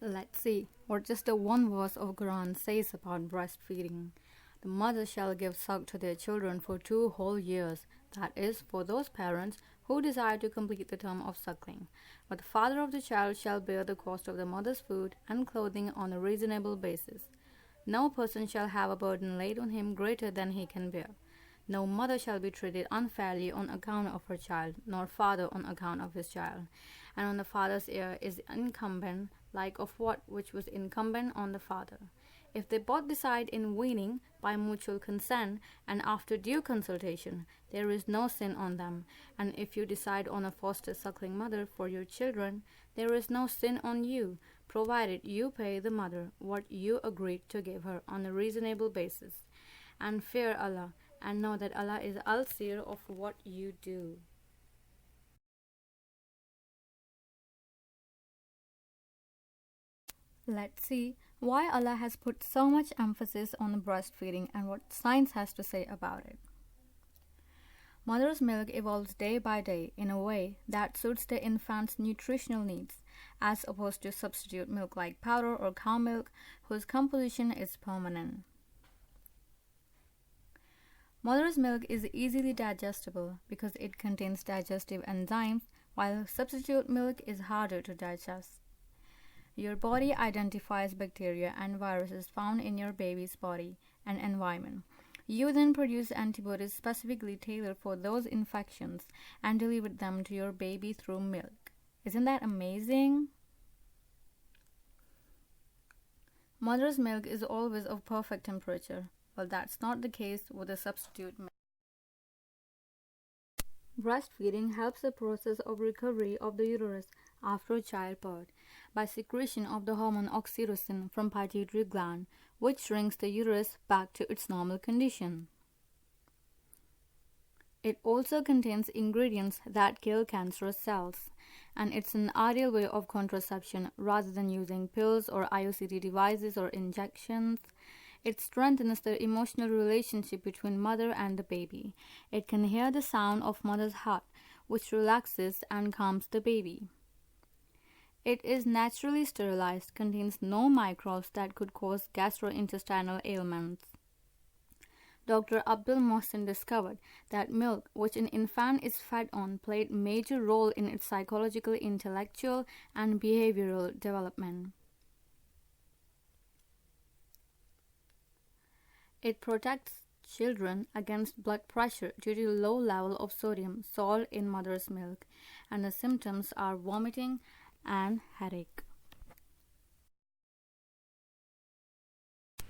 Let's see what just the one verse of Quran says about breastfeeding. The mother shall give suck to their children for 2 whole years, that is, for those parents who desire to complete the term of suckling. But the father of the child shall bear the cost of the mother's food and clothing on a reasonable basis. No person shall have a burden laid on him greater than he can bear. No mother shall be treated unfairly on account of her child, nor father on account of his child. And on the father's heir is incumbent, like of what which was incumbent on the father. If they both decide in weaning by mutual consent and after due consultation, there is no sin on them. And if you decide on a foster suckling mother for your children, there is no sin on you, provided you pay the mother what you agreed to give her on a reasonable basis. And fear Allah, and know that Allah is al-seer of what you do. Let's see why Allah has put so much emphasis on breastfeeding and what science has to say about it. Mother's milk evolves day by day in a way that suits the infant's nutritional needs, as opposed to substitute milk like powder or cow milk, whose composition is permanent. Mother's milk is easily digestible because it contains digestive enzymes, while substitute milk is harder to digest. Your body identifies bacteria and viruses found in your baby's body and environment. You then produce antibodies specifically tailored for those infections and deliver them to your baby through milk. Isn't that amazing? Mother's milk is always of perfect temperature. Well, that's not the case with the substitute milk. Breastfeeding helps the process of recovery of the uterus after childbirth by secretion of the hormone oxytocin from pituitary gland, which shrinks the uterus back to its normal condition. It also contains ingredients that kill cancerous cells, and it's an ideal way of contraception rather than using pills or IUCD devices or injections. It strengthens the emotional relationship between mother and the baby. It can hear the sound of mother's heart, which relaxes and calms the baby. It is naturally sterilized, contains no microbes that could cause gastrointestinal ailments. Dr. Abdul Mohsin discovered that milk, which an infant is fed on, played a major role in its psychological, intellectual, and behavioral development. It protects children against blood pressure due to low level of sodium, salt in mother's milk, and the symptoms are vomiting and headache.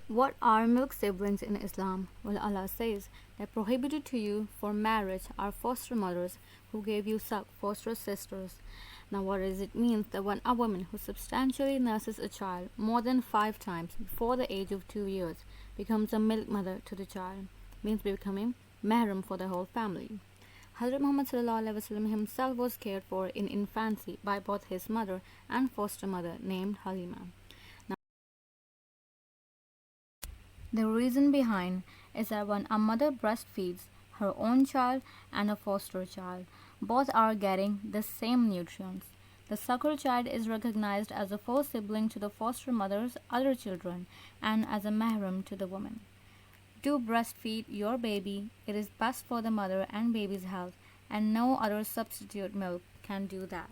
What are milk siblings in Islam? Well, Allah says that prohibited to you for marriage are foster mothers who gave you suck, foster sisters. Now, what does it mean? That when a woman who substantially nurses a child more than 5 times before the age of 2 years becomes a milk mother to the child, means becoming mahram for the whole family. Hazrat Muhammad ﷺ himself was cared for in infancy by both his mother and foster mother named Halima. Now, the reason behind is that when a mother breastfeeds her own child and a foster child, both are getting the same nutrients. The suckle child is recognized as a full sibling to the foster mother's other children and as a mahram to the woman. Do breastfeed your baby. It is best for the mother and baby's health, and no other substitute milk can do that.